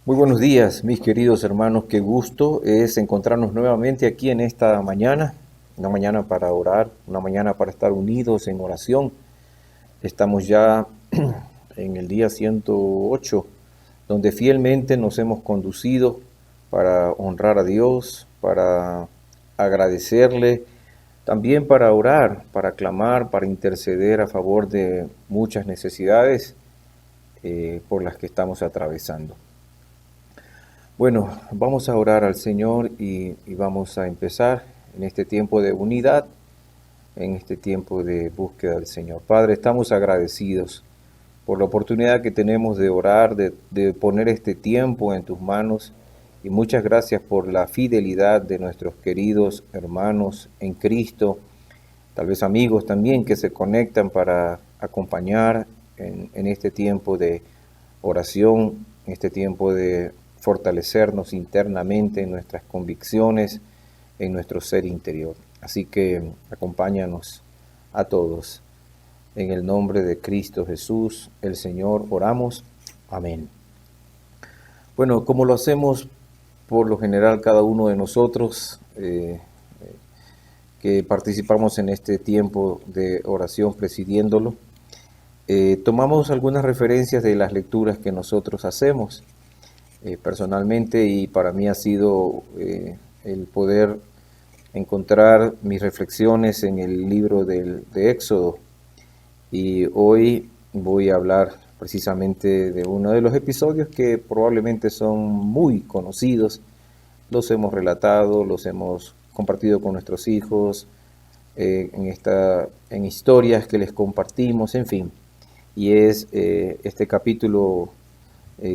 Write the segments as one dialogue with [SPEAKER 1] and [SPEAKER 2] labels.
[SPEAKER 1] Muy buenos días, mis queridos hermanos. Qué gusto es encontrarnos nuevamente aquí en esta mañana, una mañana para orar, una mañana para estar unidos en oración. Estamos ya en el día 108, donde fielmente nos hemos conducido para honrar a Dios, para agradecerle, también para orar, para clamar, para interceder a favor de muchas necesidades por las que estamos atravesando. Bueno, vamos a orar al Señor y vamos a empezar en este tiempo de unidad, en este tiempo de búsqueda del Señor. Padre, estamos agradecidos por la oportunidad que tenemos de orar, de poner este tiempo en tus manos, y muchas gracias por la fidelidad de nuestros queridos hermanos en Cristo, tal vez amigos también que se conectan para acompañar en este tiempo de oración, en este tiempo de fortalecernos internamente en nuestras convicciones, en nuestro ser interior. Así que acompáñanos a todos. En el nombre de Cristo Jesús, el Señor, oramos. Amén. Bueno, como lo hacemos por lo general cada uno de nosotros, que participamos en este tiempo de oración presidiéndolo, tomamos algunas referencias de las lecturas que nosotros hacemos. Personalmente, y para mí ha sido el poder encontrar mis reflexiones en el libro de Éxodo, y hoy voy a hablar precisamente de uno de los episodios que probablemente son muy conocidos. Los hemos relatado, los hemos compartido con nuestros hijos, en historias que les compartimos, en fin, y es este capítulo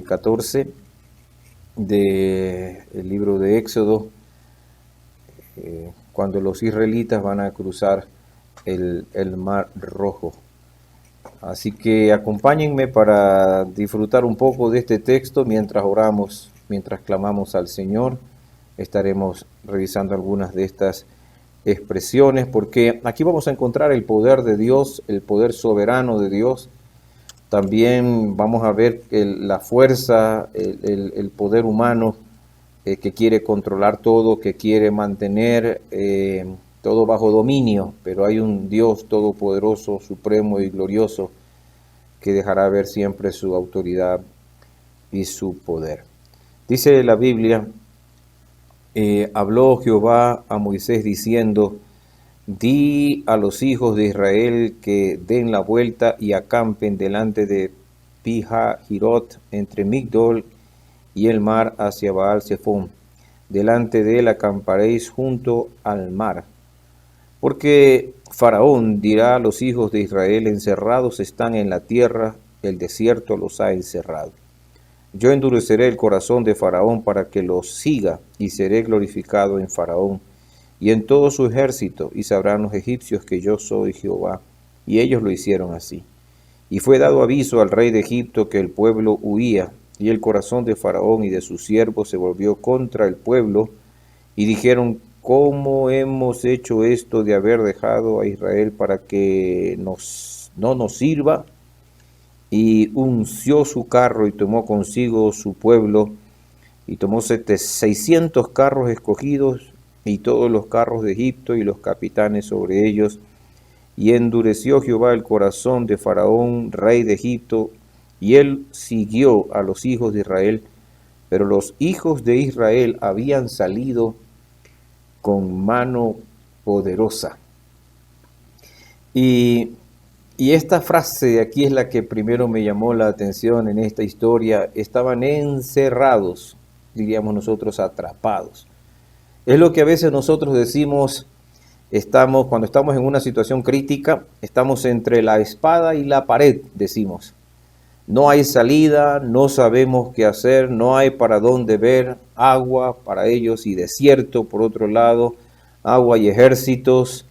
[SPEAKER 1] 14 del libro de Éxodo, cuando los israelitas van a cruzar el Mar Rojo. Así que acompáñenme para disfrutar un poco de este texto mientras oramos, mientras clamamos al Señor. Estaremos revisando algunas de estas expresiones, porque aquí vamos a encontrar el poder de Dios, el poder soberano de Dios. También vamos a ver la fuerza, el poder humano que quiere controlar todo, que quiere mantener todo bajo dominio, pero hay un Dios todopoderoso, supremo y glorioso que dejará ver siempre su autoridad y su poder. Dice la Biblia, habló Jehová a Moisés diciendo: Di a los hijos de Israel que den la vuelta y acampen delante de Pihahirot, entre Migdol y el mar, hacia Baal-Zephón. Delante de él acamparéis junto al mar. Porque Faraón dirá a los hijos de Israel: encerrados están en la tierra, el desierto los ha encerrado. Yo endureceré el corazón de Faraón para que los siga, y seré glorificado en Faraón y en todo su ejército, y sabrán los egipcios que yo soy Jehová. Y ellos lo hicieron así. Y fue dado aviso al rey de Egipto que el pueblo huía, y el corazón de Faraón y de sus siervos se volvió contra el pueblo, y dijeron: ¿cómo hemos hecho esto de haber dejado a Israel para que no nos sirva? Y unció su carro y tomó consigo su pueblo, y tomó 600 carros escogidos, y todos los carros de Egipto y los capitanes sobre ellos, y endureció Jehová el corazón de Faraón, rey de Egipto, y él siguió a los hijos de Israel, pero los hijos de Israel habían salido con mano poderosa. Y esta frase de aquí es la que primero me llamó la atención en esta historia. Estaban encerrados, diríamos nosotros, atrapados. Es lo que a veces nosotros decimos, cuando estamos en una situación crítica, estamos entre la espada y la pared, decimos. No hay salida, no sabemos qué hacer, no hay para dónde ver, agua para ellos y desierto por otro lado, agua y ejércitos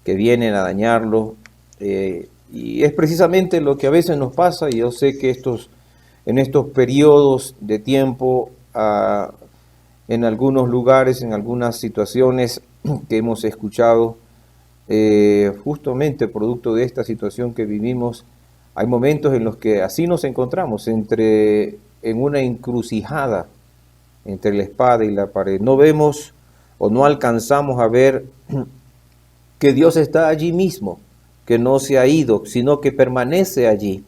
[SPEAKER 1] que vienen a dañarlo. Y es precisamente lo que a veces nos pasa, y yo sé que en estos periodos de tiempo, en algunos lugares, en algunas situaciones que hemos escuchado, justamente producto de esta situación que vivimos, hay momentos en los que así nos encontramos entre en una encrucijada entre la espada y la pared. No vemos o no alcanzamos a ver que Dios está allí mismo, que no se ha ido, sino que permanece allí.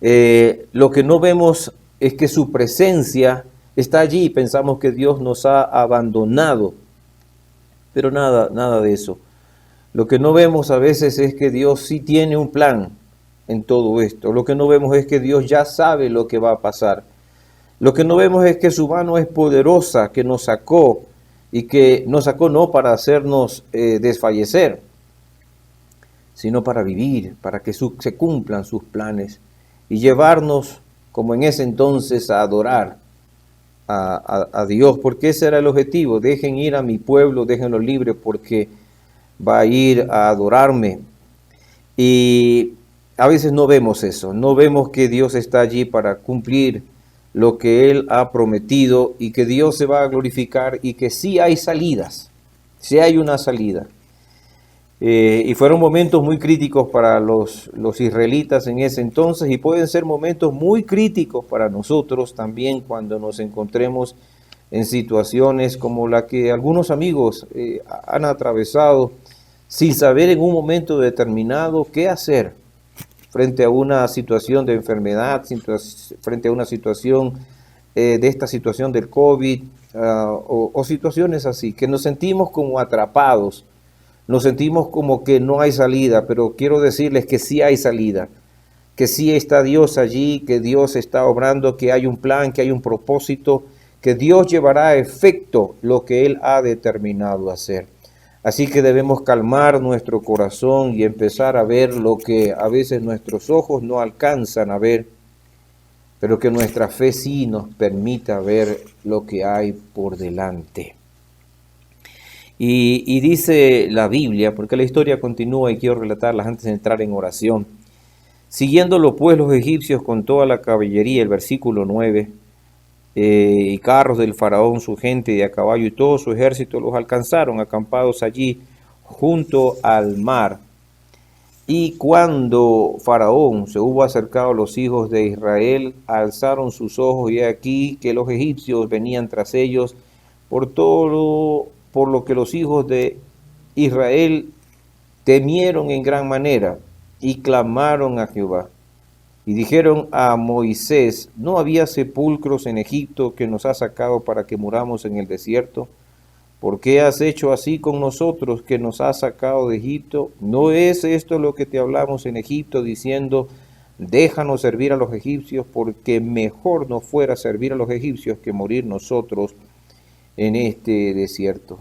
[SPEAKER 1] Lo que no vemos es que su presencia está allí y pensamos que Dios nos ha abandonado, pero nada de eso. Lo que no vemos a veces es que Dios sí tiene un plan en todo esto. Lo que no vemos es que Dios ya sabe lo que va a pasar. Lo que no vemos es que su mano es poderosa, que nos sacó y que nos sacó no para hacernos desfallecer, sino para vivir, para que se cumplan sus planes y llevarnos, como en ese entonces, a adorar a Dios, porque ese era el objetivo. Dejen ir a mi pueblo, déjenlo libre, porque va a ir a adorarme. Y a veces no vemos eso, no vemos que Dios está allí para cumplir lo que Él ha prometido y que Dios se va a glorificar y que sí hay salidas, sí hay una salida. Y fueron momentos muy críticos para los israelitas en ese entonces y pueden ser momentos muy críticos para nosotros también cuando nos encontremos en situaciones como la que algunos amigos han atravesado sin saber en un momento determinado qué hacer frente a una situación de enfermedad, frente a una situación de esta situación del COVID o situaciones así, que nos sentimos como atrapados. Nos sentimos como que no hay salida, pero quiero decirles que sí hay salida, que sí está Dios allí, que Dios está obrando, que hay un plan, que hay un propósito, que Dios llevará a efecto lo que Él ha determinado hacer. Así que debemos calmar nuestro corazón y empezar a ver lo que a veces nuestros ojos no alcanzan a ver, pero que nuestra fe sí nos permita ver lo que hay por delante. Y dice la Biblia, porque la historia continúa y quiero relatarla antes de entrar en oración. Siguiéndolo pues los egipcios con toda la caballería, el versículo 9, y carros del faraón, su gente de a caballo y todo su ejército los alcanzaron, acampados allí junto al mar. Y cuando Faraón se hubo acercado a los hijos de Israel, alzaron sus ojos y aquí que los egipcios venían tras ellos por lo que los hijos de Israel temieron en gran manera y clamaron a Jehová. Y dijeron a Moisés, ¿no había sepulcros en Egipto que nos has sacado para que muramos en el desierto? ¿Por qué has hecho así con nosotros que nos has sacado de Egipto? ¿No es esto lo que te hablamos en Egipto diciendo, déjanos servir a los egipcios, porque mejor nos fuera servir a los egipcios que morir nosotros en este desierto?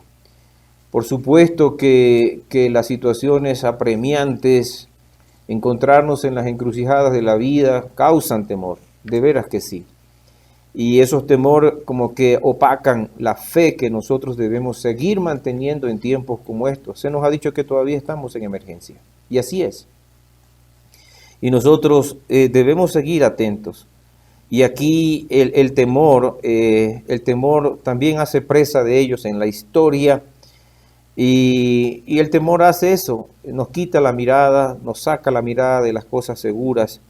[SPEAKER 1] Por supuesto que las situaciones apremiantes, encontrarnos en las encrucijadas de la vida, causan temor, de veras que sí. Y esos temores como que opacan la fe que nosotros debemos seguir manteniendo en tiempos como estos. Se nos ha dicho que todavía estamos en emergencia, y así es. Y nosotros debemos seguir atentos. Y aquí el temor también hace presa de ellos en la historia. Y el temor hace eso, nos quita la mirada, nos saca la mirada de las cosas seguras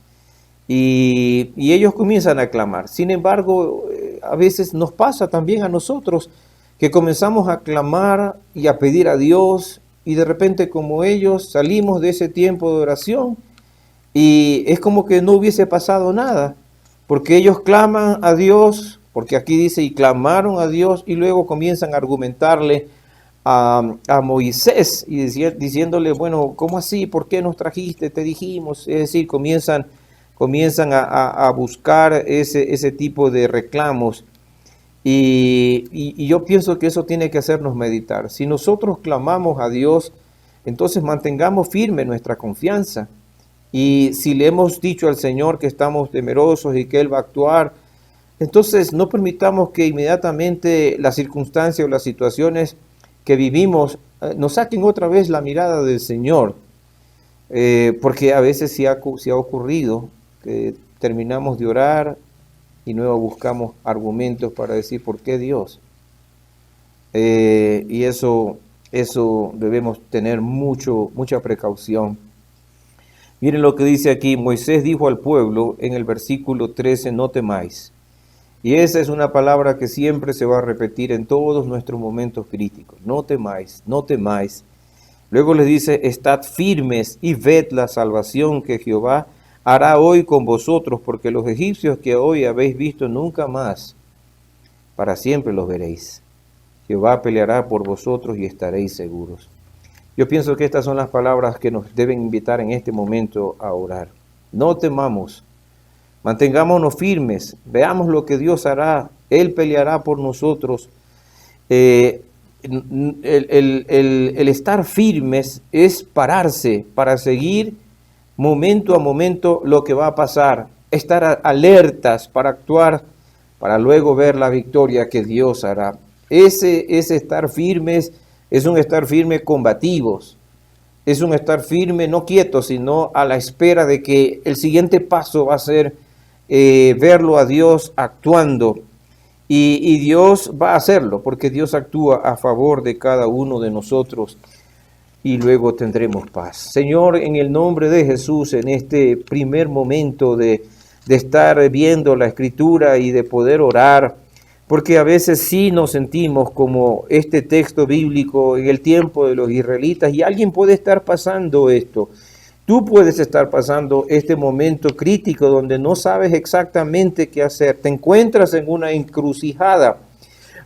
[SPEAKER 1] y ellos comienzan a clamar. Sin embargo, a veces nos pasa también a nosotros que comenzamos a clamar y a pedir a Dios y de repente como ellos salimos de ese tiempo de oración y es como que no hubiese pasado nada, porque ellos claman a Dios, porque aquí dice y clamaron a Dios y luego comienzan a argumentarle a Moisés y diciéndole, bueno, ¿cómo así? ¿Por qué nos trajiste? Te dijimos. Es decir, comienzan a buscar ese tipo de reclamos y yo pienso que eso tiene que hacernos meditar. Si nosotros clamamos a Dios, entonces mantengamos firme nuestra confianza y si le hemos dicho al Señor que estamos temerosos y que Él va a actuar, entonces no permitamos que inmediatamente las circunstancias o las situaciones que vivimos nos saquen otra vez la mirada del Señor, porque a veces sí ha ocurrido que terminamos de orar y luego buscamos argumentos para decir por qué Dios, y eso debemos tener mucha precaución. Miren lo que dice aquí, Moisés dijo al pueblo en el versículo 13, no temáis, Y esa es una palabra que siempre se va a repetir en todos nuestros momentos críticos. No temáis, no temáis. Luego les dice, estad firmes y ved la salvación que Jehová hará hoy con vosotros, porque los egipcios que hoy habéis visto nunca más, para siempre los veréis. Jehová peleará por vosotros y estaréis seguros. Yo pienso que estas son las palabras que nos deben invitar en este momento a orar. No temamos, mantengámonos firmes, veamos lo que Dios hará, Él peleará por nosotros. El estar firmes es pararse para seguir momento a momento lo que va a pasar, estar alertas para actuar, para luego ver la victoria que Dios hará. Ese estar firmes es un estar firme combativos, es un estar firme no quieto, sino a la espera de que el siguiente paso va a ser verlo a Dios actuando. Y Dios va a hacerlo, porque Dios actúa a favor de cada uno de nosotros y luego tendremos paz. Señor, en el nombre de Jesús, en este primer momento de estar viendo la Escritura y de poder orar, porque a veces sí nos sentimos como este texto bíblico en el tiempo de los israelitas y alguien puede estar pasando esto. Tú puedes estar pasando este momento crítico donde no sabes exactamente qué hacer. Te encuentras en una encrucijada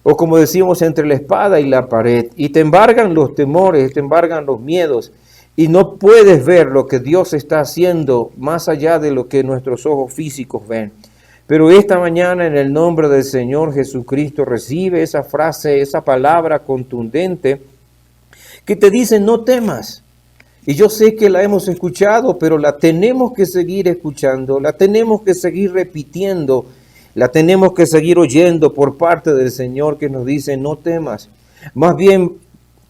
[SPEAKER 1] o como decimos entre la espada y la pared y te embargan los temores, te embargan los miedos y no puedes ver lo que Dios está haciendo más allá de lo que nuestros ojos físicos ven. Pero esta mañana en el nombre del Señor Jesucristo recibe esa frase, esa palabra contundente que te dice no temas. Y yo sé que la hemos escuchado, pero la tenemos que seguir escuchando, la tenemos que seguir repitiendo, la tenemos que seguir oyendo por parte del Señor que nos dice no temas. Más bien,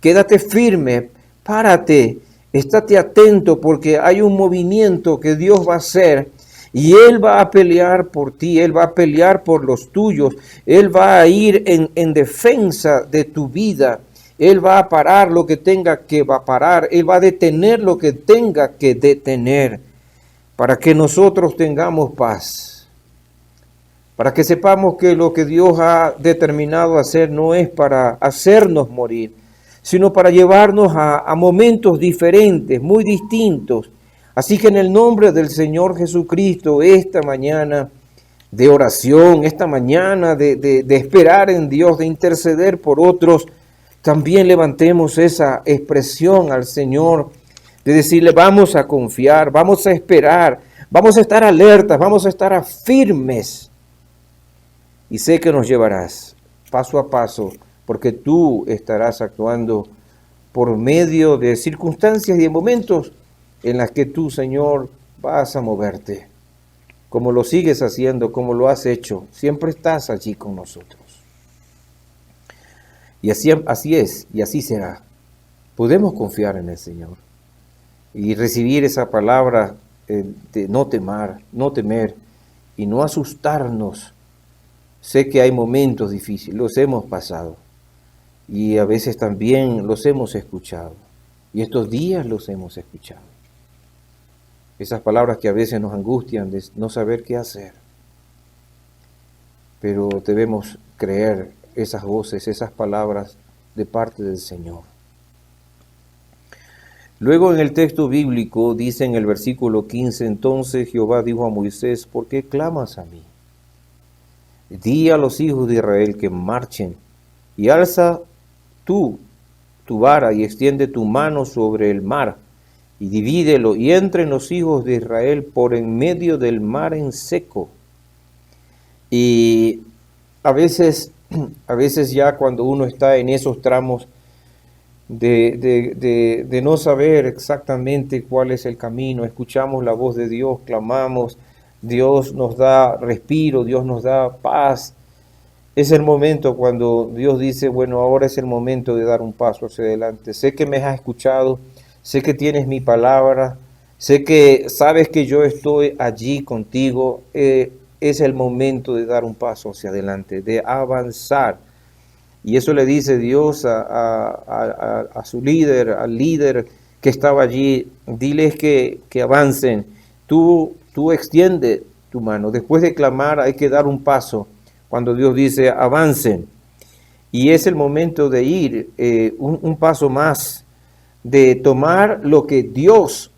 [SPEAKER 1] quédate firme, párate, estate atento porque hay un movimiento que Dios va a hacer. Y Él va a pelear por ti, Él va a pelear por los tuyos, Él va a ir en defensa de tu vida, Él va a parar lo que tenga que parar, Él va a detener lo que tenga que detener, para que nosotros tengamos paz, para que sepamos que lo que Dios ha determinado hacer no es para hacernos morir, sino para llevarnos a momentos diferentes, muy distintos. Así que en el nombre del Señor Jesucristo, esta mañana de oración, esta mañana de esperar en Dios, de interceder por otros, también levantemos esa expresión al Señor, de decirle vamos a confiar, vamos a esperar, vamos a estar alertas, vamos a estar firmes. Y sé que nos llevarás paso a paso, porque tú estarás actuando por medio de circunstancias y de momentos en las que tú, Señor, vas a moverte, como lo sigues haciendo, como lo has hecho, siempre estás allí con nosotros. Y así es, y así será. Podemos confiar en el Señor y recibir esa palabra de no temer y no asustarnos. Sé que hay momentos difíciles, los hemos pasado y a veces también los hemos escuchado y estos días los hemos escuchado. Esas palabras que a veces nos angustian de no saber qué hacer. Pero debemos creer esas voces, esas palabras de parte del Señor. Luego en el texto bíblico dice en el versículo 15, entonces Jehová dijo a Moisés, ¿por qué clamas a mí? Di a los hijos de Israel que marchen y alza tú tu vara y extiende tu mano sobre el mar y divídelo, y entren los hijos de Israel por en medio del mar en seco. Y a veces ya cuando uno está en esos tramos de no saber exactamente cuál es el camino, escuchamos la voz de Dios, clamamos, Dios nos da respiro, Dios nos da paz. Es el momento cuando Dios dice, bueno, ahora es el momento de dar un paso hacia adelante. Sé que me has escuchado, sé que tienes mi palabra, sé que sabes que yo estoy allí contigo. Es el momento de dar un paso hacia adelante, de avanzar. Y eso le dice Dios a su líder, al líder que estaba allí. Diles que avancen. Tú extiende tu mano. Después de clamar hay que dar un paso. cuando Dios dice avancen. Y es el momento de ir un paso más, de tomar lo que Dios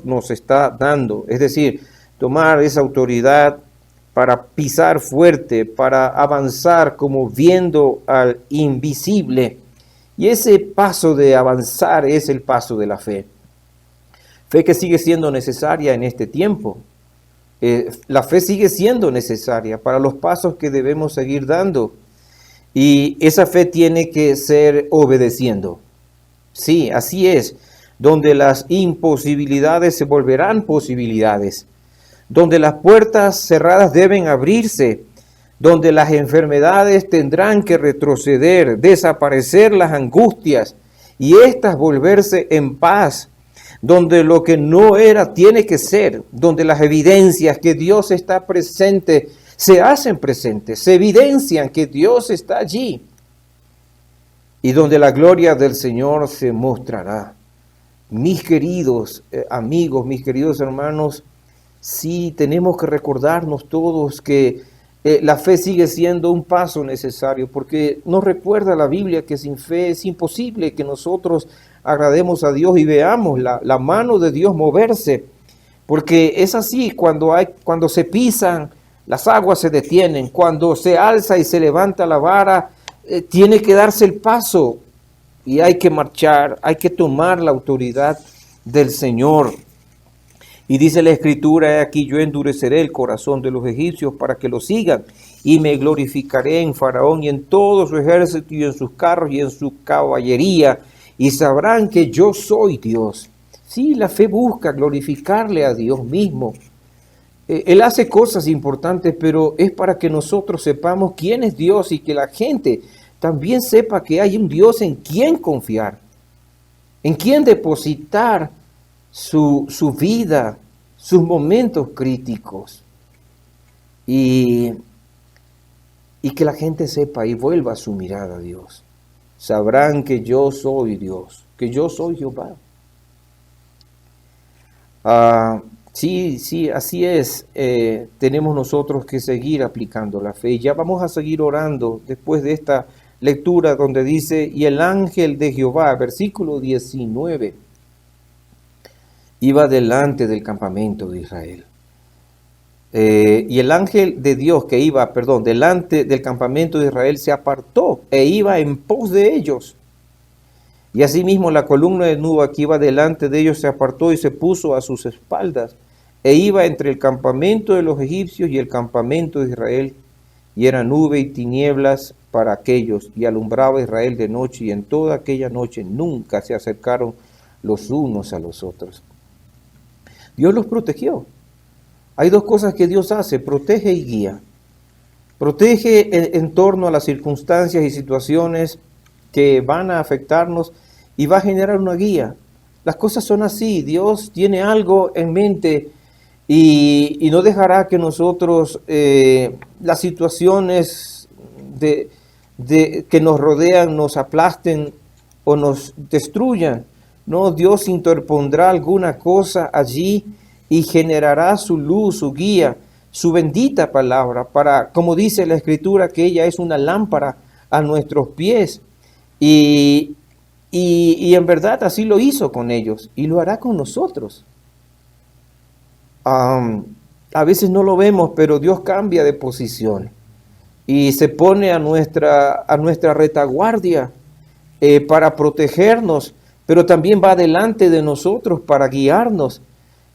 [SPEAKER 1] nos está dando. Es decir, tomar esa autoridad para pisar fuerte, para avanzar como viendo al invisible. Y ese paso de avanzar es el paso de la fe. Fe que sigue siendo necesaria en este tiempo. La fe sigue siendo necesaria para los pasos que debemos seguir dando. Y esa fe tiene que ser obedeciendo. Sí, así es. Donde las imposibilidades se volverán posibilidades. Donde las puertas cerradas deben abrirse. Donde las enfermedades tendrán que retroceder, desaparecer las angustias y éstas volverse en paz. Donde lo que no era tiene que ser. Donde las evidencias que Dios está presente se hacen presentes, se evidencian que Dios está allí. Y donde la gloria del Señor se mostrará. Mis queridos amigos, mis queridos hermanos, sí tenemos que recordarnos todos que la fe sigue siendo un paso necesario, porque nos recuerda la Biblia que sin fe es imposible que nosotros agrademos a Dios y veamos la mano de Dios moverse, porque es así, cuando se pisan, las aguas se detienen, cuando se alza y se levanta la vara, tiene que darse el paso y hay que marchar, hay que tomar la autoridad del Señor. Y dice la Escritura, aquí yo endureceré el corazón de los egipcios para que lo sigan, y me glorificaré en Faraón y en todo su ejército y en sus carros y en su caballería, y sabrán que yo soy Dios. Sí, la fe busca glorificarle a Dios mismo. Él hace cosas importantes, pero es para que nosotros sepamos quién es Dios y que la gente también sepa que hay un Dios en quien confiar, en quien depositar su vida, sus momentos críticos. Y que la gente sepa y vuelva su mirada a Dios. Sabrán que yo soy Dios, que yo soy Jehová. Sí, así es. Tenemos nosotros que seguir aplicando la fe. Y ya vamos a seguir orando después de esta lectura donde dice, y el ángel de Jehová, versículo 19, iba delante del campamento de Israel. Y el ángel de Dios que iba, delante del campamento de Israel se apartó e iba en pos de ellos. Y asimismo la columna de nube que iba delante de ellos se apartó y se puso a sus espaldas, e iba entre el campamento de los egipcios y el campamento de Israel, y era nube y tinieblas para aquellos, y alumbraba Israel de noche, y en toda aquella noche nunca se acercaron los unos a los otros. Dios los protegió. Hay dos cosas que Dios hace: protege y guía. Protege en torno a las circunstancias y situaciones que van a afectarnos y va a generar una guía. Las cosas son así. Dios tiene algo en mente y no dejará que nosotros las situaciones que nos rodean nos aplasten o nos destruyan. No, Dios interpondrá alguna cosa allí y generará su luz, su guía, su bendita palabra, para, como dice la Escritura, que ella es una lámpara a nuestros pies. Y en verdad así lo hizo con ellos y lo hará con nosotros. A veces no lo vemos, pero Dios cambia de posición y se pone a nuestra retaguardia para protegernos, pero también va delante de nosotros para guiarnos.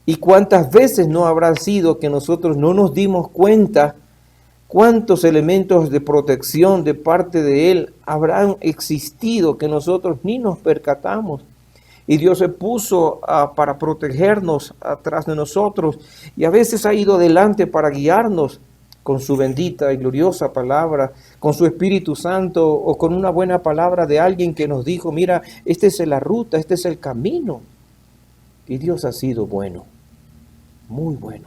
[SPEAKER 1] ¿Y cuántas veces no habrá sido que nosotros no nos dimos cuenta cuántos elementos de protección de parte de Él habrán existido que nosotros ni nos percatamos? Y Dios se puso para protegernos atrás de nosotros y a veces ha ido adelante para guiarnos con su bendita y gloriosa palabra, con su Espíritu Santo o con una buena palabra de alguien que nos dijo, mira, esta es la ruta, este es el camino. Y Dios ha sido bueno, muy bueno.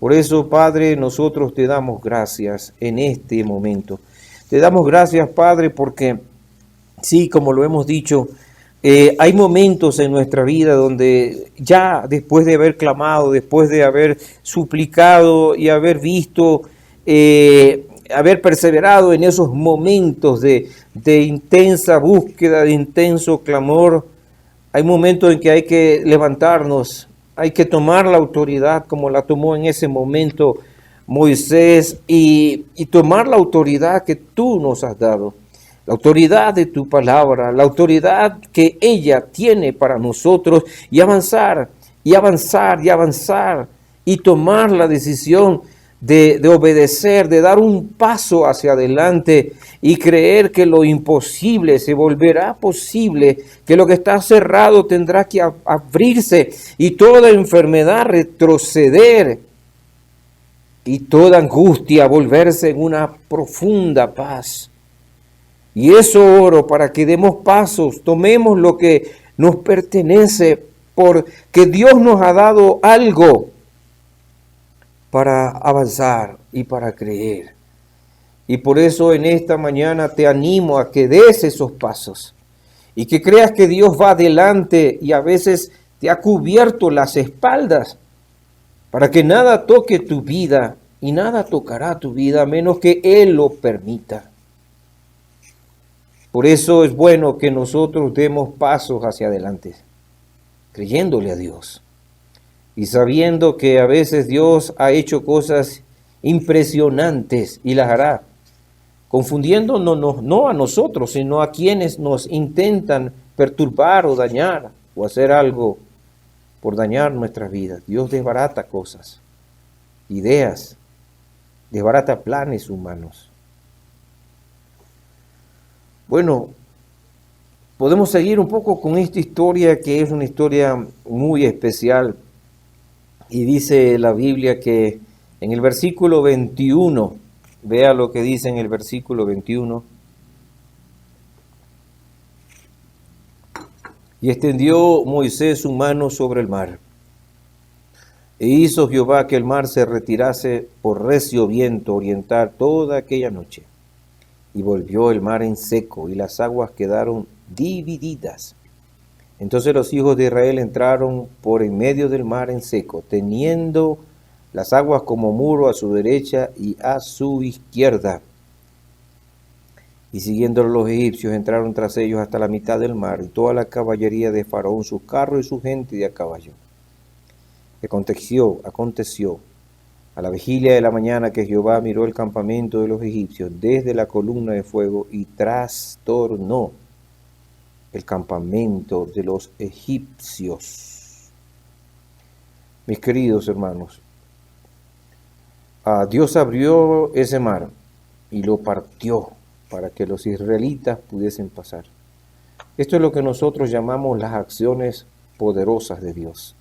[SPEAKER 1] Por eso, Padre, nosotros te damos gracias en este momento. Te damos gracias, Padre, porque sí, como lo hemos dicho, hay momentos en nuestra vida donde ya después de haber clamado, después de haber suplicado y haber visto haber perseverado en esos momentos de intensa búsqueda, de intenso clamor. Hay momentos en que hay que levantarnos, hay que tomar la autoridad como la tomó en ese momento Moisés y tomar la autoridad que tú nos has dado, la autoridad de tu palabra, la autoridad que ella tiene para nosotros y avanzar, y avanzar, y avanzar, y tomar la decisión de obedecer, de dar un paso hacia adelante y creer que lo imposible se volverá posible, que lo que está cerrado tendrá que abrirse y toda enfermedad retroceder y toda angustia volverse en una profunda paz. Y eso oro para que demos pasos, tomemos lo que nos pertenece, porque Dios nos ha dado algo para avanzar y para creer. Y por eso en esta mañana te animo a que des esos pasos y que creas que Dios va adelante y a veces te ha cubierto las espaldas para que nada toque tu vida y nada tocará tu vida a menos que Él lo permita. Por eso es bueno que nosotros demos pasos hacia adelante, creyéndole a Dios y sabiendo que a veces Dios ha hecho cosas impresionantes y las hará, confundiéndonos no a nosotros, sino a quienes nos intentan perturbar o dañar o hacer algo por dañar nuestras vidas. Dios desbarata cosas, ideas, desbarata planes humanos. Bueno, podemos seguir un poco con esta historia que es una historia muy especial. Y dice la Biblia que en el versículo 21, vea lo que dice en el versículo 21. Y extendió Moisés su mano sobre el mar. E hizo Jehová que el mar se retirase por recio viento oriental toda aquella noche. Y volvió el mar en seco, y las aguas quedaron divididas. Entonces los hijos de Israel entraron por en medio del mar en seco, teniendo las aguas como muro a su derecha y a su izquierda. Y siguiendo los egipcios entraron tras ellos hasta la mitad del mar, y toda la caballería de Faraón, sus carros y su gente de a caballo. Aconteció a la vigilia de la mañana que Jehová miró el campamento de los egipcios desde la columna de fuego y trastornó el campamento de los egipcios. Mis queridos hermanos, Dios abrió ese mar y lo partió para que los israelitas pudiesen pasar. Esto es lo que nosotros llamamos las acciones poderosas de Dios.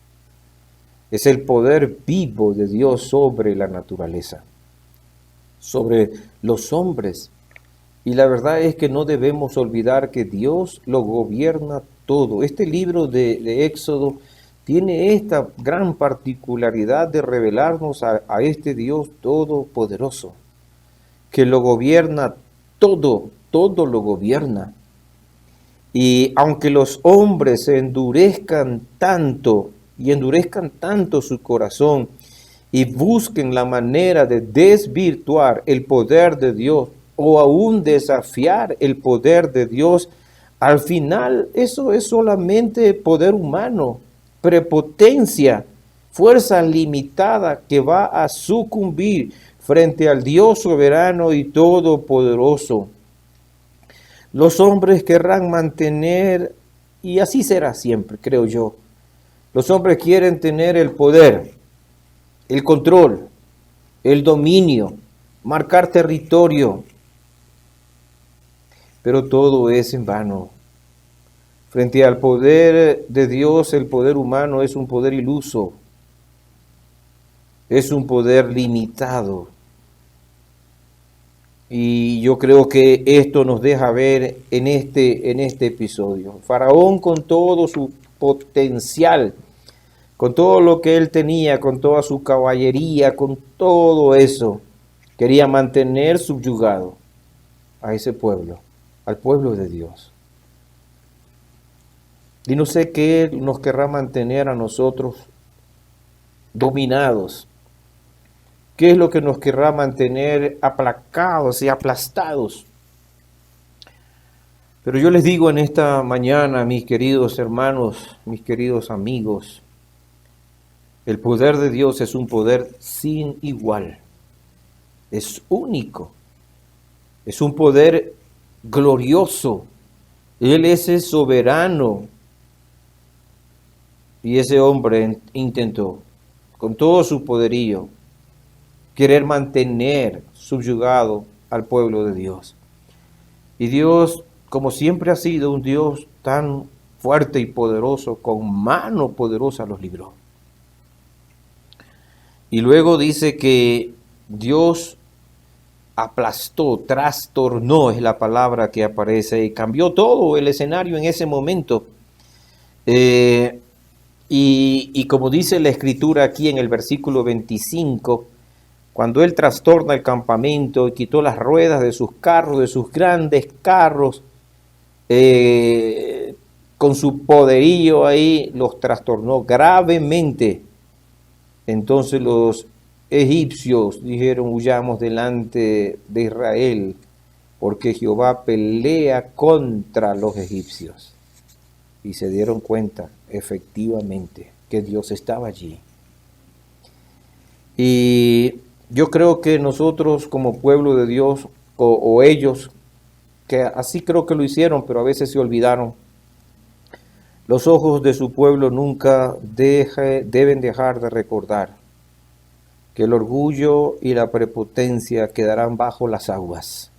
[SPEAKER 1] Es el poder vivo de Dios sobre la naturaleza, sobre los hombres. Y la verdad es que no debemos olvidar que Dios lo gobierna todo. Este libro de Éxodo tiene esta gran particularidad de revelarnos a este Dios todopoderoso, que lo gobierna todo lo gobierna. Y aunque los hombres se endurezcan tanto su corazón y busquen la manera de desvirtuar el poder de Dios o aún desafiar el poder de Dios, al final eso es solamente poder humano, prepotencia, fuerza limitada que va a sucumbir frente al Dios soberano y todopoderoso. Los hombres querrán mantener, y así será siempre, creo yo, los hombres quieren tener el poder, el control, el dominio, marcar territorio, pero todo es en vano. Frente al poder de Dios, el poder humano es un poder iluso, es un poder limitado. Y yo creo que esto nos deja ver en este episodio. Faraón, con todo su potencial, con todo lo que él tenía, con toda su caballería, con todo eso, quería mantener subyugado a ese pueblo, al pueblo de Dios. Y no sé qué nos querrá mantener a nosotros dominados, ¿Qué es lo que nos querrá mantener aplacados y aplastados? Pero yo les digo en esta mañana, mis queridos hermanos, mis queridos amigos, el poder de Dios es un poder sin igual, es único, es un poder glorioso. Él es el soberano. Y ese hombre intentó, con todo su poderío, querer mantener subyugado al pueblo de Dios. Y Dios, como siempre ha sido un Dios tan fuerte y poderoso, con mano poderosa los libró. Y luego dice que Dios aplastó, trastornó, es la palabra que aparece, y cambió todo el escenario en ese momento. Y como dice la escritura aquí en el versículo 25, cuando él trastorna el campamento y quitó las ruedas de sus carros, de sus grandes carros, con su poderío ahí los trastornó gravemente. Entonces los egipcios dijeron: huyamos delante de Israel, porque Jehová pelea contra los egipcios. Y se dieron cuenta, efectivamente, que Dios estaba allí. Y yo creo que nosotros como pueblo de Dios, o ellos, que así creo que lo hicieron, pero a veces se olvidaron, los ojos de su pueblo nunca deben dejar de recordar que el orgullo y la prepotencia quedarán bajo las aguas,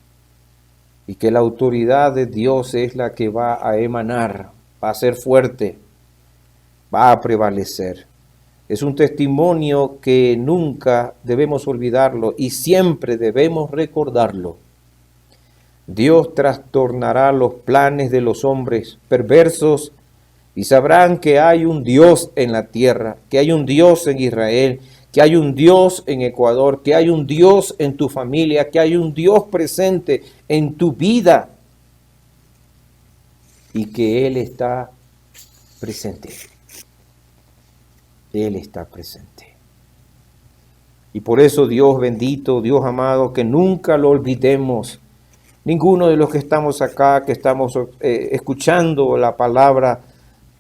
[SPEAKER 1] y que la autoridad de Dios es la que va a emanar, va a ser fuerte, va a prevalecer. Es un testimonio que nunca debemos olvidarlo y siempre debemos recordarlo. Dios trastornará los planes de los hombres perversos y sabrán que hay un Dios en la tierra, que hay un Dios en Israel, que hay un Dios en Ecuador, que hay un Dios en tu familia, que hay un Dios presente en tu vida y que Él está presente. Él está presente. Y por eso, Dios bendito, Dios amado, que nunca lo olvidemos. Ninguno de los que estamos acá, que estamos escuchando la palabra,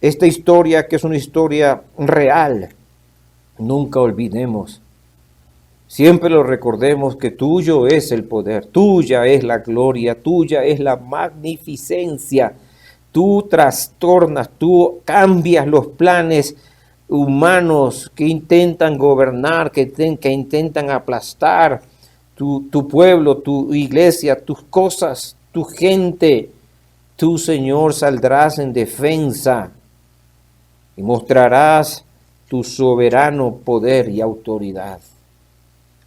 [SPEAKER 1] esta historia que es una historia real, nunca olvidemos. Siempre lo recordemos que tuyo es el poder, tuya es la gloria, tuya es la magnificencia. Tú trastornas, tú cambias los planes humanos que intentan gobernar, que intentan aplastar tu pueblo, tu iglesia, tus cosas, tu gente. Tú, Señor, saldrás en defensa y mostrarás tu soberano poder y autoridad.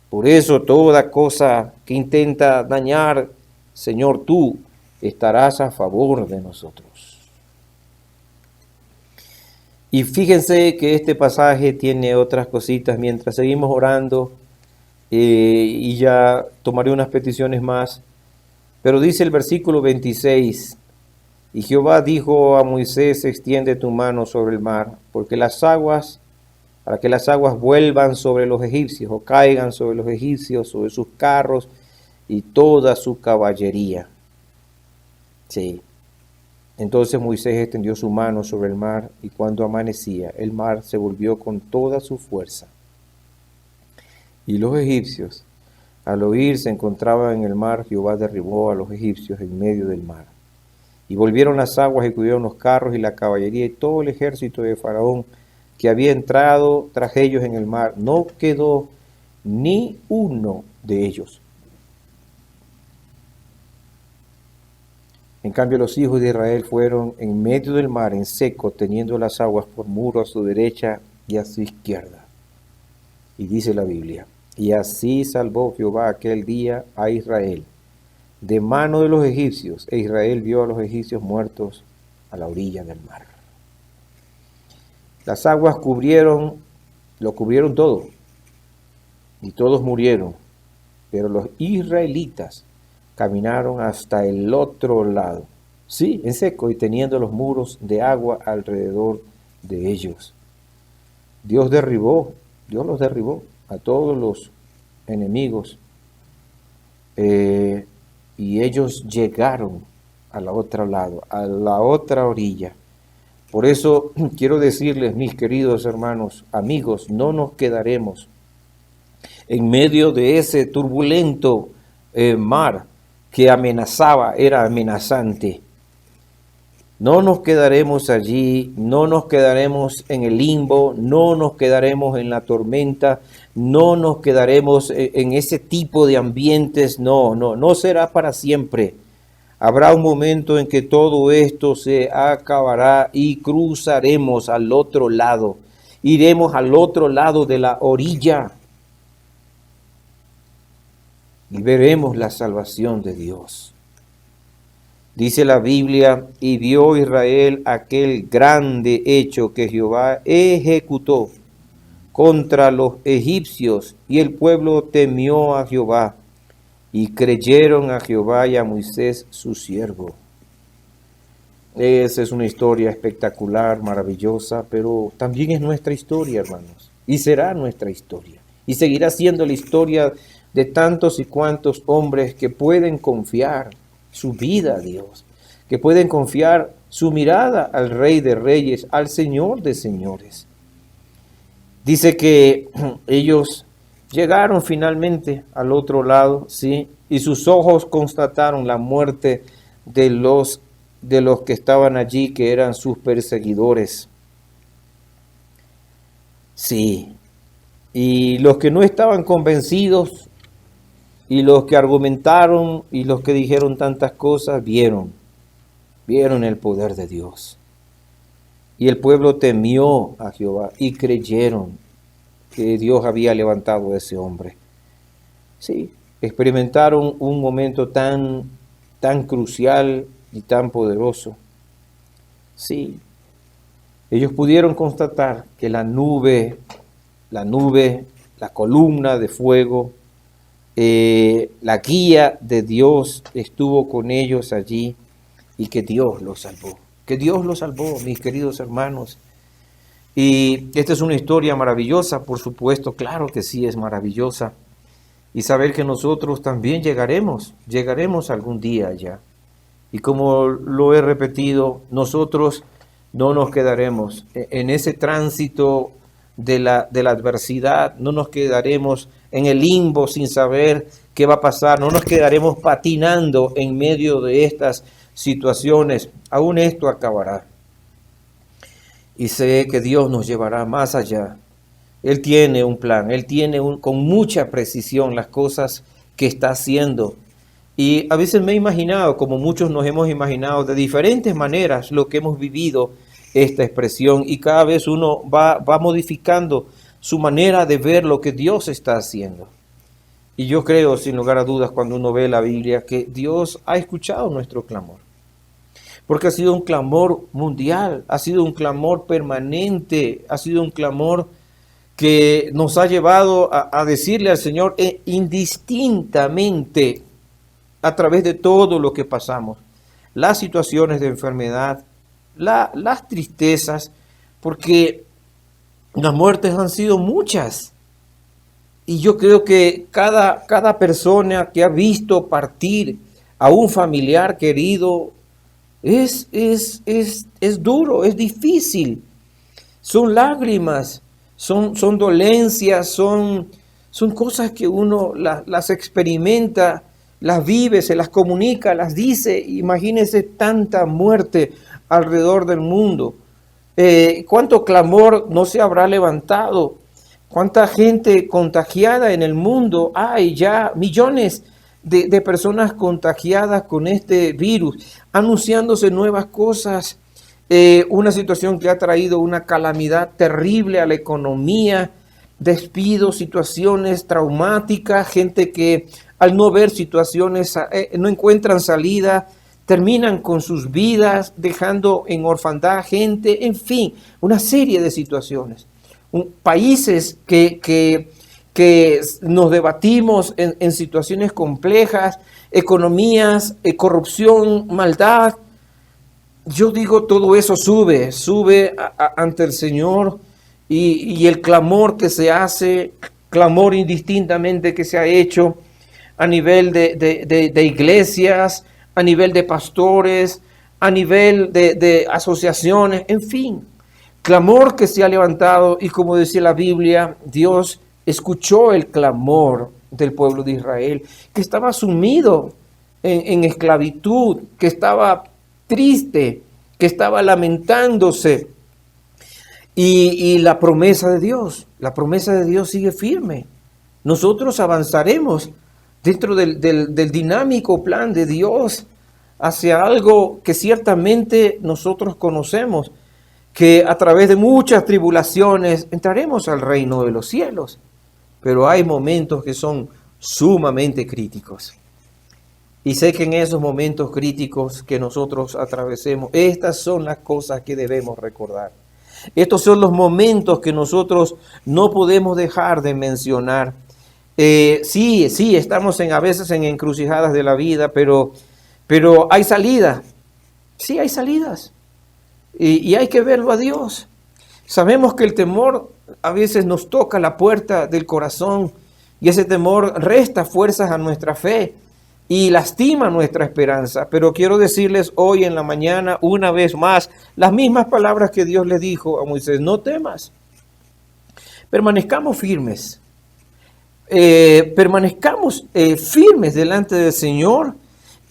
[SPEAKER 1] Por eso toda cosa que intenta dañar, Señor, tú estarás a favor de nosotros. Y fíjense que este pasaje tiene otras cositas mientras seguimos orando, y ya tomaré unas peticiones más. Pero dice el versículo 26, y Jehová dijo a Moisés: extiende tu mano sobre el mar, para que las aguas vuelvan sobre los egipcios, o caigan sobre los egipcios, sobre sus carros y toda su caballería. Sí. Entonces Moisés extendió su mano sobre el mar, y cuando amanecía, el mar se volvió con toda su fuerza. Y los egipcios, al oír se encontraban en el mar, Jehová derribó a los egipcios en medio del mar. Y volvieron las aguas y cubrieron los carros y la caballería y todo el ejército de Faraón que había entrado tras ellos en el mar. No quedó ni uno de ellos. En cambio, los hijos de Israel fueron en medio del mar, en seco, teniendo las aguas por muro a su derecha y a su izquierda. Y dice la Biblia: y así salvó Jehová aquel día a Israel de mano de los egipcios, e Israel vio a los egipcios muertos a la orilla del mar. Las aguas lo cubrieron todo, y todos murieron, pero los israelitas caminaron hasta el otro lado, sí, en seco, y teniendo los muros de agua alrededor de ellos. Dios los derribó a todos los enemigos, y ellos llegaron al otro lado, a la otra orilla. Por eso quiero decirles, mis queridos hermanos, amigos, no nos quedaremos en medio de ese turbulento mar que amenazaba, era amenazante. No nos quedaremos allí, no nos quedaremos en el limbo, no nos quedaremos en la tormenta, no nos quedaremos en ese tipo de ambientes, no será para siempre. Habrá un momento en que todo esto se acabará y cruzaremos al otro lado, iremos al otro lado de la orilla y veremos la salvación de Dios. Dice la Biblia, y vio Israel aquel grande hecho que Jehová ejecutó contra los egipcios, y el pueblo temió a Jehová, y creyeron a Jehová y a Moisés su siervo. Esa es una historia espectacular, maravillosa, pero también es nuestra historia, hermanos, y será nuestra historia, y seguirá siendo la historia de tantos y cuantos hombres que pueden confiar su vida a Dios, que pueden confiar su mirada al Rey de Reyes, al Señor de Señores. Dice que ellos llegaron finalmente al otro lado, ¿sí? Y sus ojos constataron la muerte de los que estaban allí, que eran sus perseguidores. Sí. Y los que no estaban convencidos, y los que argumentaron y los que dijeron tantas cosas, vieron el poder de Dios. Y el pueblo temió a Jehová y creyeron que Dios había levantado a ese hombre. Sí, experimentaron un momento tan crucial y tan poderoso. Sí, ellos pudieron constatar que la nube, la columna de fuego, la guía de Dios estuvo con ellos allí, y que Dios los salvó. Que Dios los salvó, mis queridos hermanos. Y esta es una historia maravillosa, por supuesto, claro que sí es maravillosa. Y saber que nosotros también llegaremos algún día allá. Y como lo he repetido, nosotros no nos quedaremos en ese tránsito de la adversidad, no nos quedaremos en el limbo sin saber qué va a pasar, no nos quedaremos patinando en medio de estas situaciones. Aún esto acabará. Y sé que Dios nos llevará más allá. Él tiene un plan, Él tiene con mucha precisión las cosas que está haciendo. Y a veces me he imaginado, como muchos nos hemos imaginado, de diferentes maneras lo que hemos vivido esta expresión, y cada vez uno va modificando su manera de ver lo que Dios está haciendo. Y yo creo, sin lugar a dudas, cuando uno ve la Biblia, que Dios ha escuchado nuestro clamor. Porque ha sido un clamor mundial, ha sido un clamor permanente, ha sido un clamor que nos ha llevado a decirle al Señor indistintamente, a través de todo lo que pasamos, las situaciones de enfermedad, las tristezas, porque las muertes han sido muchas. Y yo creo que cada persona que ha visto partir a un familiar querido es duro, es difícil. Son lágrimas, son dolencias, son cosas que uno las experimenta, las vive, se las comunica, las dice. Imagínense tanta muerte alrededor del mundo. ¿Cuánto clamor no se habrá levantado? ¿Cuánta gente contagiada en el mundo? Hay ya millones de personas contagiadas con este virus, anunciándose nuevas cosas. Una situación que ha traído una calamidad terrible a la economía, despidos, situaciones traumáticas, gente que al no ver situaciones no encuentran salida, terminan con sus vidas, dejando en orfandad gente, en fin, una serie de situaciones. Países que nos debatimos en situaciones complejas, economías, corrupción, maldad. Yo digo, todo eso sube ante el Señor, y el clamor que se hace clamor indistintamente que se ha hecho a nivel de iglesias, a nivel de pastores, a nivel de asociaciones, en fin, clamor que se ha levantado y como decía la Biblia, Dios escuchó el clamor del pueblo de Israel, que estaba sumido en esclavitud, que estaba triste, que estaba lamentándose. Y la promesa de Dios sigue firme. Nosotros avanzaremos dentro del dinámico plan de Dios hacia algo que ciertamente nosotros conocemos, que a través de muchas tribulaciones entraremos al reino de los cielos. Pero hay momentos que son sumamente críticos. Y sé que en esos momentos críticos que nosotros atravesemos, estas son las cosas que debemos recordar. Estos son los momentos que nosotros no podemos dejar de mencionar. Sí, estamos a veces en encrucijadas de la vida, pero hay salida. Sí, hay salidas. Y hay que verlo a Dios. Sabemos que el temor a veces nos toca la puerta del corazón y ese temor resta fuerzas a nuestra fe y lastima nuestra esperanza. Pero quiero decirles hoy en la mañana, una vez más, las mismas palabras que Dios le dijo a Moisés: no temas, permanezcamos firmes. Permanezcamos firmes delante del Señor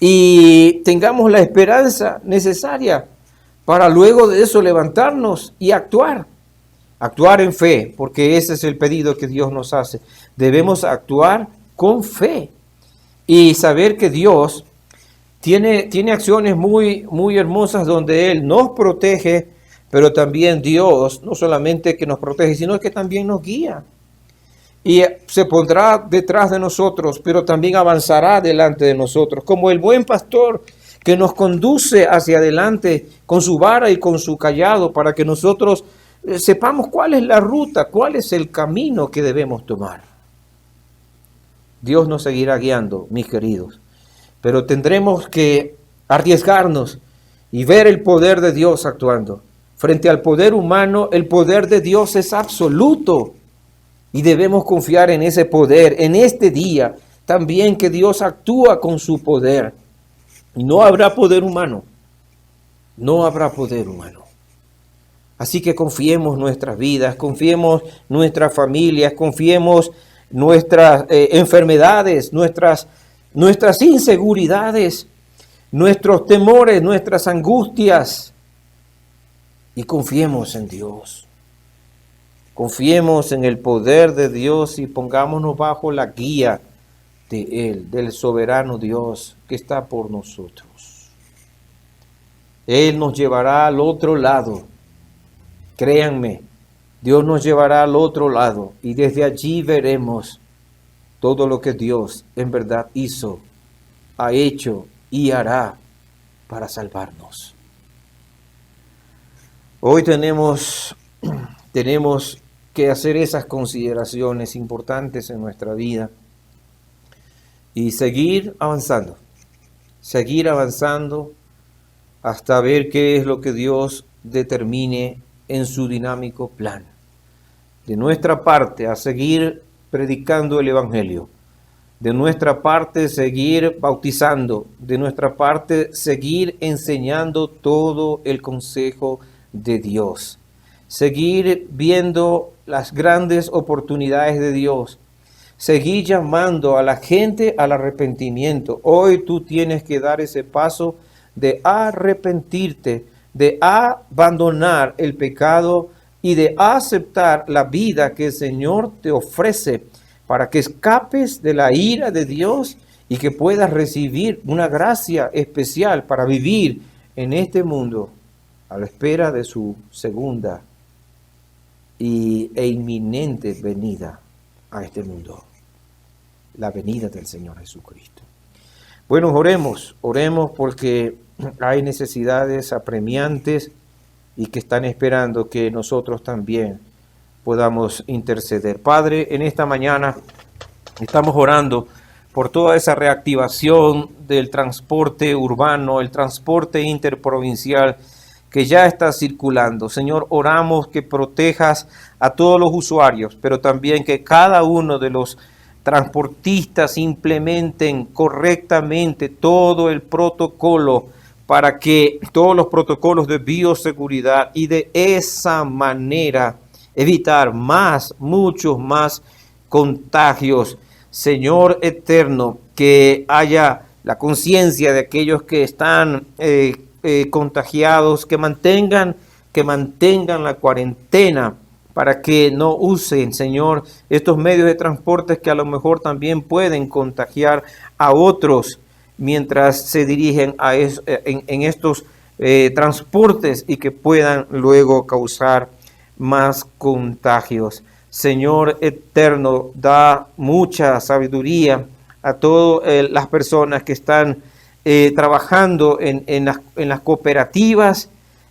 [SPEAKER 1] y tengamos la esperanza necesaria para luego de eso levantarnos y actuar en fe, porque ese es el pedido que Dios nos hace. Debemos actuar con fe y saber que Dios tiene acciones muy, muy hermosas donde Él nos protege, pero también Dios no solamente que nos protege, sino que también nos guía. Y se pondrá detrás de nosotros, pero también avanzará delante de nosotros, como el buen pastor que nos conduce hacia adelante con su vara y con su cayado para que nosotros sepamos cuál es la ruta, cuál es el camino que debemos tomar. Dios nos seguirá guiando, mis queridos, pero tendremos que arriesgarnos y ver el poder de Dios actuando. Frente al poder humano, el poder de Dios es absoluto y debemos confiar en ese poder, en este día también que Dios actúa con su poder. Y no habrá poder humano, no habrá poder humano. Así que confiemos nuestras vidas, confiemos nuestras familias, confiemos nuestras enfermedades, nuestras inseguridades, nuestros temores, nuestras angustias, y confiemos en Dios. Confiemos en el poder de Dios y pongámonos bajo la guía de Él, del soberano Dios que está por nosotros. Él nos llevará al otro lado. Créanme, Dios nos llevará al otro lado y desde allí veremos todo lo que Dios en verdad hizo, ha hecho y hará para salvarnos. Hoy tenemos que hacer esas consideraciones importantes en nuestra vida y seguir avanzando hasta ver qué es lo que Dios determine en su dinámico plan. De nuestra parte, a seguir predicando el Evangelio. De nuestra parte, seguir bautizando. De nuestra parte, seguir enseñando todo el consejo de Dios. Seguir viendo las grandes oportunidades de Dios. Seguir llamando a la gente al arrepentimiento. Hoy tú tienes que dar ese paso de arrepentirte, de abandonar el pecado y de aceptar la vida que el Señor te ofrece para que escapes de la ira de Dios y que puedas recibir una gracia especial para vivir en este mundo a la espera de su segunda e inminente venida a este mundo, la venida del Señor Jesucristo. Bueno, oremos porque hay necesidades apremiantes y que están esperando que nosotros también podamos interceder. Padre, en esta mañana estamos orando por toda esa reactivación del transporte urbano, el transporte interprovincial, que ya está circulando. Señor, oramos que protejas a todos los usuarios, pero también que cada uno de los transportistas implementen correctamente todo el protocolo para que todos los protocolos de bioseguridad y de esa manera evitar muchos más contagios. Señor eterno, que haya la conciencia de aquellos que están contagiados, que mantengan la cuarentena para que no usen, Señor, estos medios de transporte que a lo mejor también pueden contagiar a otros mientras se dirigen en estos transportes y que puedan luego causar más contagios. Señor eterno, da mucha sabiduría a todas las personas que están trabajando en las cooperativas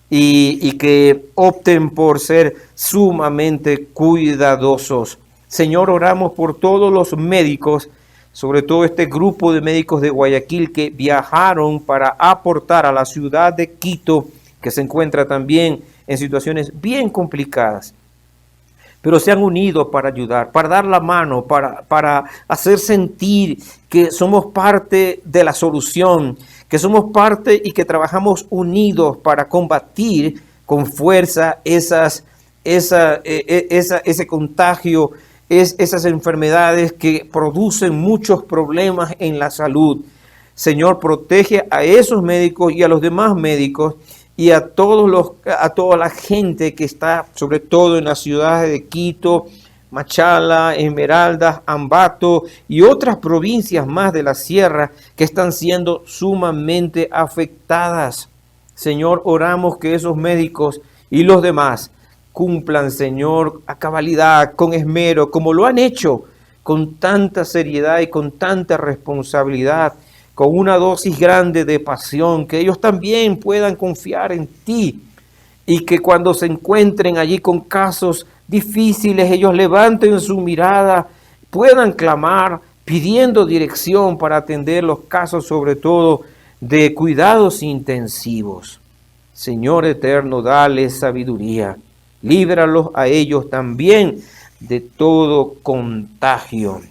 [SPEAKER 1] y que opten por ser sumamente cuidadosos. Señor, oramos por todos los médicos, sobre todo este grupo de médicos de Guayaquil que viajaron para aportar a la ciudad de Quito, que se encuentra también en situaciones bien complicadas, pero se han unido para ayudar, para dar la mano, para hacer sentir que somos parte de la solución, que somos parte y que trabajamos unidos para combatir con fuerza ese contagio, esas enfermedades que producen muchos problemas en la salud. Señor, protege a esos médicos y a los demás médicos y a toda la gente que está, sobre todo en las ciudades de Quito, Machala, Esmeraldas, Ambato y otras provincias más de la sierra que están siendo sumamente afectadas. Señor, oramos que esos médicos y los demás cumplan, Señor, a cabalidad, con esmero, como lo han hecho, con tanta seriedad y con tanta responsabilidad, con una dosis grande de pasión, que ellos también puedan confiar en ti y que cuando se encuentren allí con casos difíciles, ellos levanten su mirada, puedan clamar pidiendo dirección para atender los casos, sobre todo de cuidados intensivos. Señor eterno, dale sabiduría, líbralos a ellos también de todo contagio.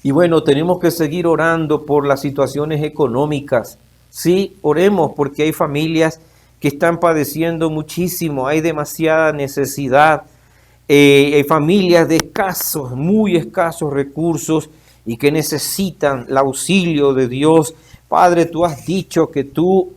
[SPEAKER 1] Y bueno, tenemos que seguir orando por las situaciones económicas. Sí, oremos porque hay familias que están padeciendo muchísimo, hay demasiada necesidad. Hay familias de muy escasos recursos y que necesitan el auxilio de Dios. Padre, tú has dicho que tú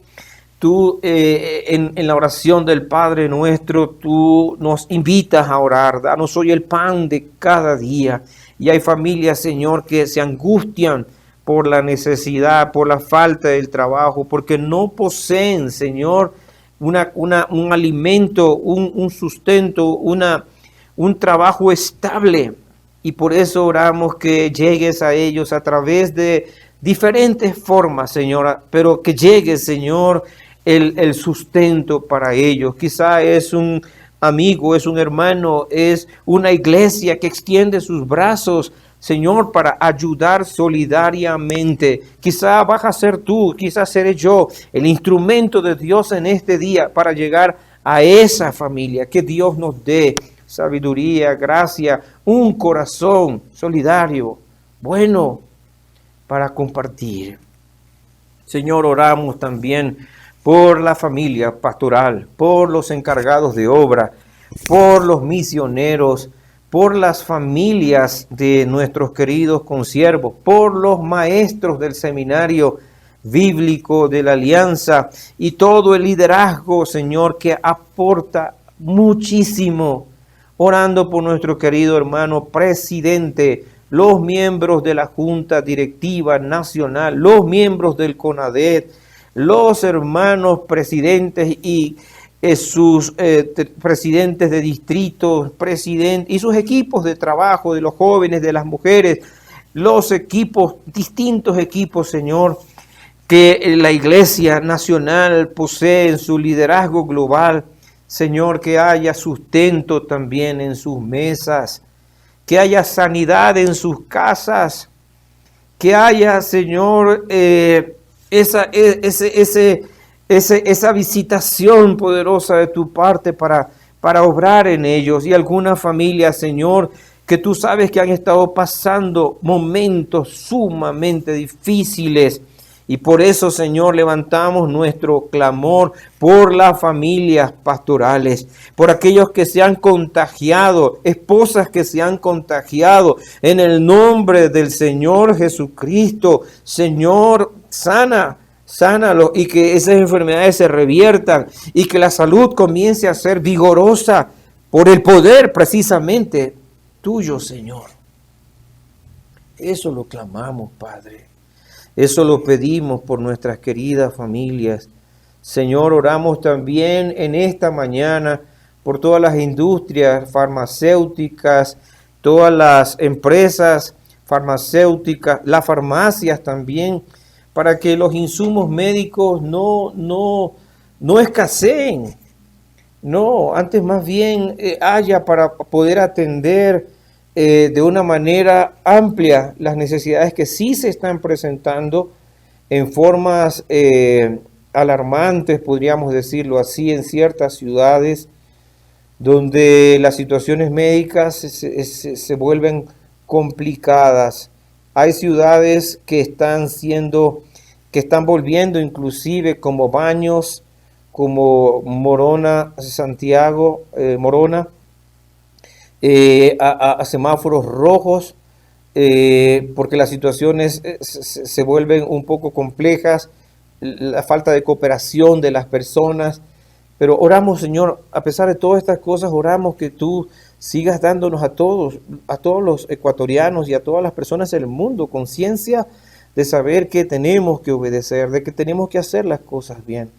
[SPEAKER 1] en la oración del Padre nuestro, tú nos invitas a orar. Danos hoy el pan de cada día. Y hay familias, Señor, que se angustian por la necesidad, por la falta del trabajo, porque no poseen, Señor, un alimento, un sustento, un trabajo estable. Y por eso oramos que llegues a ellos a través de diferentes formas, Señor, pero que llegue, Señor, el sustento para ellos. Quizá es un amigo, es un hermano, es una iglesia que extiende sus brazos, Señor, para ayudar solidariamente. Quizá vas a ser tú, quizás seré yo, el instrumento de Dios en este día para llegar a esa familia. Que Dios nos dé sabiduría, gracia, un corazón solidario, bueno, para compartir. Señor, oramos también por la familia pastoral, por los encargados de obra, por los misioneros, por las familias de nuestros queridos consiervos, por los maestros del seminario bíblico de la Alianza y todo el liderazgo, Señor, que aporta muchísimo. Orando por nuestro querido hermano presidente, los miembros de la Junta Directiva Nacional, los miembros del CONADET, los hermanos presidentes y sus presidentes de distritos, y sus equipos de trabajo, de los jóvenes, de las mujeres, los equipos, distintos equipos, Señor, que la Iglesia Nacional posee en su liderazgo global. Señor, que haya sustento también en sus mesas, que haya sanidad en sus casas, que haya, Señor, ese esa visitación poderosa de tu parte para obrar en ellos. Y algunas familias, Señor, que tú sabes que han estado pasando momentos sumamente difíciles. Y por eso, Señor, levantamos nuestro clamor por las familias pastorales, por aquellos que se han contagiado, esposas que se han contagiado. En el nombre del Señor Jesucristo, Señor, sánalo y que esas enfermedades se reviertan y que la salud comience a ser vigorosa por el poder precisamente tuyo, Señor. Eso lo clamamos, Padre. Eso lo pedimos por nuestras queridas familias. Señor, oramos también en esta mañana por todas las industrias farmacéuticas, todas las empresas farmacéuticas, las farmacias también, para que los insumos médicos no escaseen. No, antes más bien haya para poder atender de una manera amplia las necesidades que sí se están presentando en formas alarmantes, podríamos decirlo así, en ciertas ciudades donde las situaciones médicas se vuelven complicadas. Hay ciudades que están volviendo inclusive como Baños, como Morona, Santiago, Morona, a semáforos rojos, porque las situaciones se vuelven un poco complejas, la falta de cooperación de las personas. Pero oramos, Señor, a pesar de todas estas cosas, oramos que tú sigas dándonos a todos los ecuatorianos y a todas las personas del mundo conciencia de saber que tenemos que obedecer, de que tenemos que hacer las cosas bien.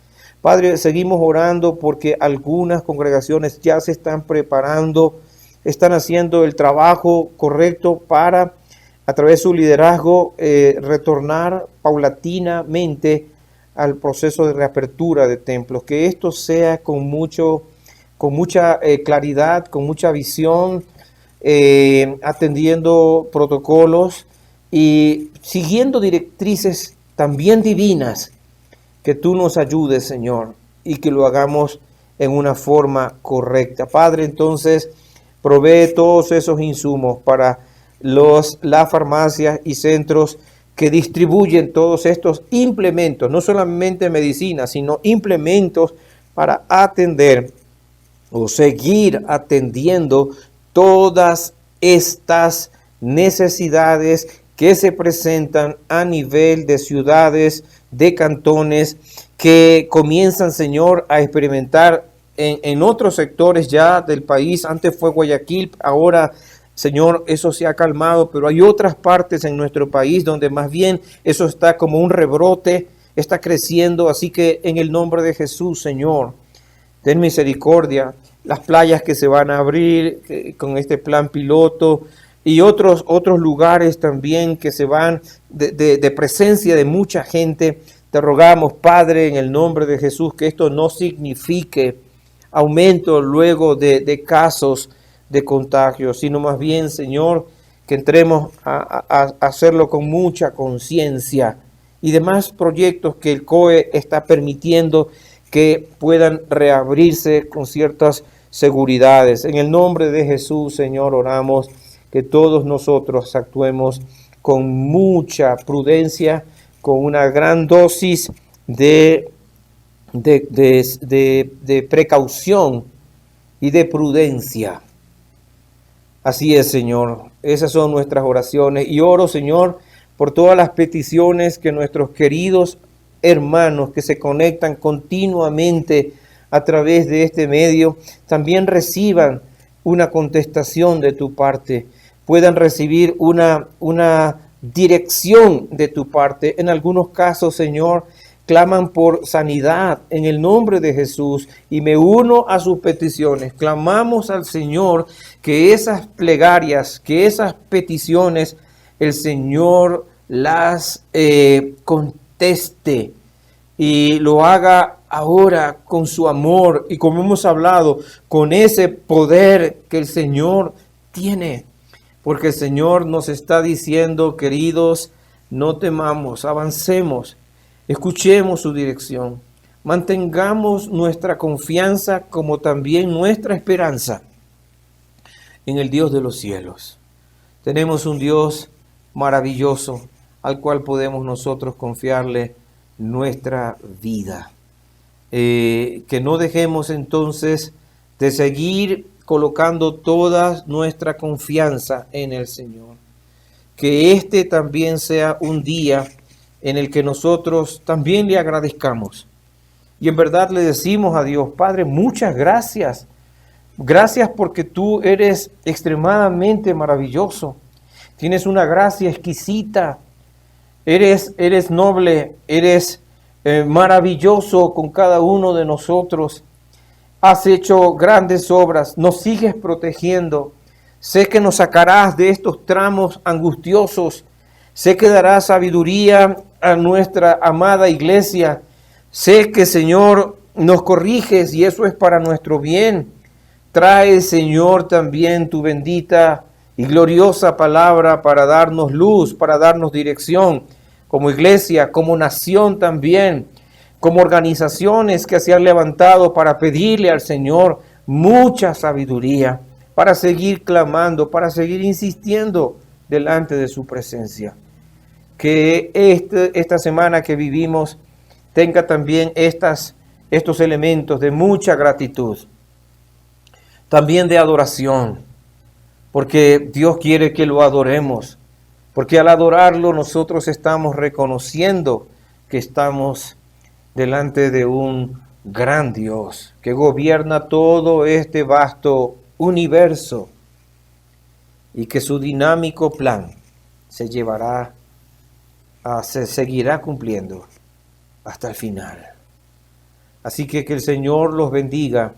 [SPEAKER 1] Padre, seguimos orando porque algunas congregaciones ya se están preparando, están haciendo el trabajo correcto para, a través de su liderazgo, retornar paulatinamente al proceso de reapertura de templos. Que esto sea con mucha claridad, con mucha visión, atendiendo protocolos y siguiendo directrices también divinas. Que tú nos ayudes, Señor, y que lo hagamos en una forma correcta. Padre, entonces, provee todos esos insumos para las farmacias y centros que distribuyen todos estos implementos, no solamente medicina, sino implementos para atender o seguir atendiendo todas estas necesidades que se presentan a nivel de ciudades, de cantones, que comienzan, Señor, a experimentar en otros sectores ya del país. Antes fue Guayaquil, ahora, Señor, eso se ha calmado, pero hay otras partes en nuestro país donde más bien eso está como un rebrote, está creciendo. Así que en el nombre de Jesús, Señor, ten misericordia. Las playas que se van a abrir con este plan piloto y otros lugares también que se van de presencia de mucha gente. Te rogamos, Padre, en el nombre de Jesús, que esto no signifique aumento luego de casos de contagio, sino más bien, Señor, que entremos a hacerlo con mucha conciencia y demás proyectos que el COE está permitiendo que puedan reabrirse con ciertas seguridades. En el nombre de Jesús, Señor, oramos que todos nosotros actuemos con mucha prudencia, con una gran dosis de precaución y de prudencia. Así es, Señor. Esas son nuestras oraciones. Y oro, Señor, por todas las peticiones que nuestros queridos hermanos que se conectan continuamente a través de este medio también reciban una contestación de tu parte, puedan recibir una dirección de tu parte. En algunos casos, Señor, claman por sanidad en el nombre de Jesús y me uno a sus peticiones. Clamamos al Señor que esas plegarias, que esas peticiones, el Señor las conteste y lo haga ahora con su amor y, como hemos hablado, con ese poder que el Señor tiene. Porque el Señor nos está diciendo, queridos, no temamos, avancemos, escuchemos su dirección, Mantengamos nuestra confianza como también nuestra esperanza en el Dios de los cielos. Tenemos un Dios maravilloso al cual podemos nosotros confiarle nuestra vida. Que no dejemos entonces de seguir colocando toda nuestra confianza en el Señor. Que este también sea un día en el que nosotros también le agradezcamos. Y en verdad le decimos a Dios, Padre, muchas gracias. Gracias porque tú eres extremadamente maravilloso. Tienes una gracia exquisita. Eres noble, eres maravilloso con cada uno de nosotros. Has hecho grandes obras, nos sigues protegiendo. Sé que nos sacarás de estos tramos angustiosos. Sé que darás sabiduría a nuestra amada iglesia. Sé que, Señor, nos corriges y eso es para nuestro bien. Trae, Señor, también tu bendita y gloriosa palabra para darnos luz, para darnos dirección, como iglesia, como nación también, como organizaciones que se han levantado para pedirle al Señor mucha sabiduría, para seguir clamando, para seguir insistiendo delante de su presencia. Que esta semana que vivimos tenga también estos elementos de mucha gratitud, también de adoración, porque Dios quiere que lo adoremos, porque al adorarlo nosotros estamos reconociendo que estamos delante de un gran Dios que gobierna todo este vasto universo y que su dinámico plan se seguirá cumpliendo hasta el final. Así que el Señor los bendiga,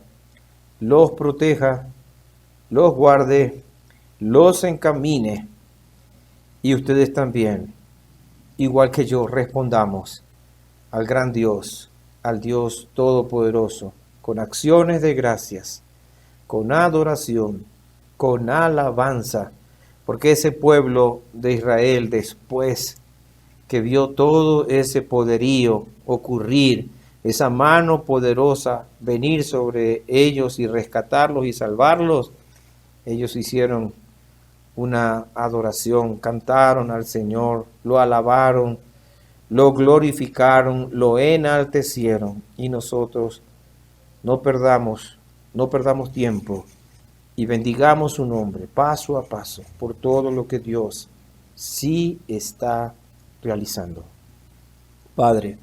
[SPEAKER 1] los proteja, los guarde, los encamine y ustedes también, igual que yo, respondamos al gran Dios, al Dios Todopoderoso, con acciones de gracias, con adoración, con alabanza, porque ese pueblo de Israel, después que vio todo ese poderío ocurrir, esa mano poderosa venir sobre ellos y rescatarlos y salvarlos, ellos hicieron una adoración, cantaron al Señor, lo alabaron, lo glorificaron, lo enaltecieron. Y nosotros no perdamos tiempo y bendigamos su nombre paso a paso por todo lo que Dios sí está realizando. Padre,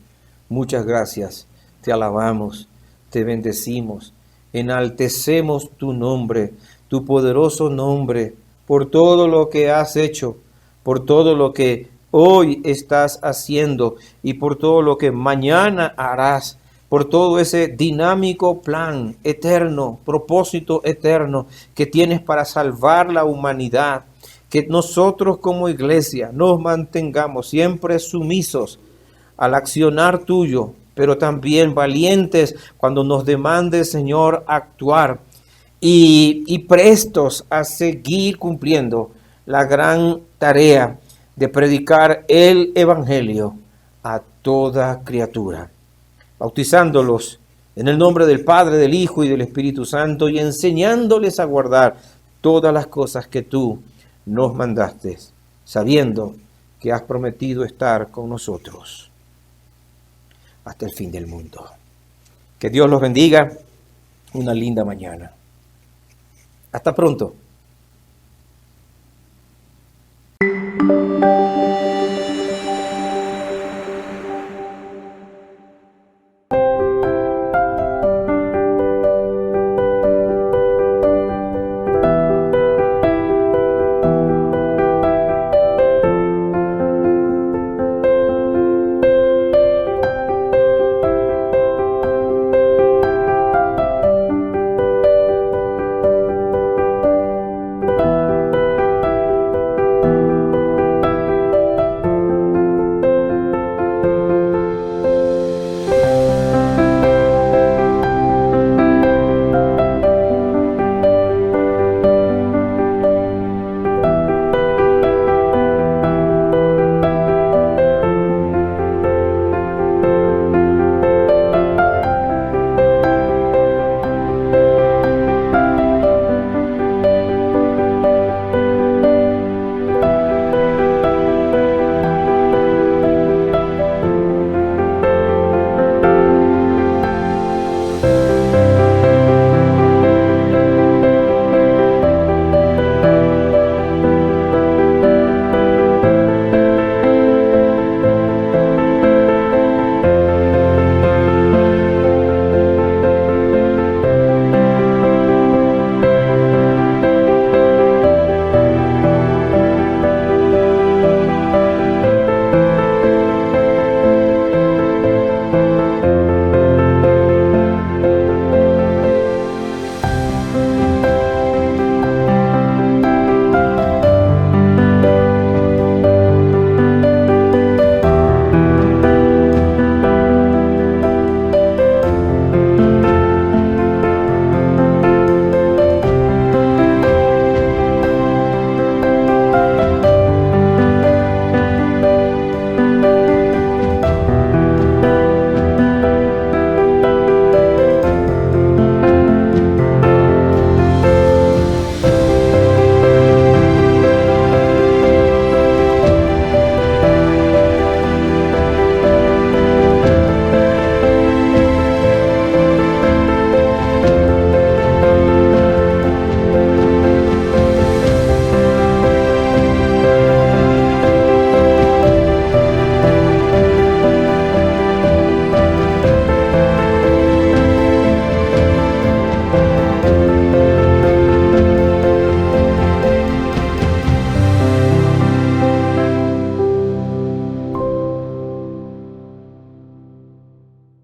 [SPEAKER 1] muchas gracias, te alabamos, te bendecimos, enaltecemos tu nombre, tu poderoso nombre, por todo lo que has hecho, por todo lo que hoy estás haciendo y por todo lo que mañana harás, por todo ese dinámico plan eterno, propósito eterno que tienes para salvar la humanidad. Que nosotros como iglesia nos mantengamos siempre sumisos al accionar tuyo, pero también valientes cuando nos demande, Señor, actuar y prestos a seguir cumpliendo la gran tarea de predicar el Evangelio a toda criatura, bautizándolos en el nombre del Padre, del Hijo y del Espíritu Santo y enseñándoles a guardar todas las cosas que tú nos mandaste, sabiendo que has prometido estar con nosotros hasta el fin del mundo. Que Dios los bendiga. Una linda mañana. Hasta pronto.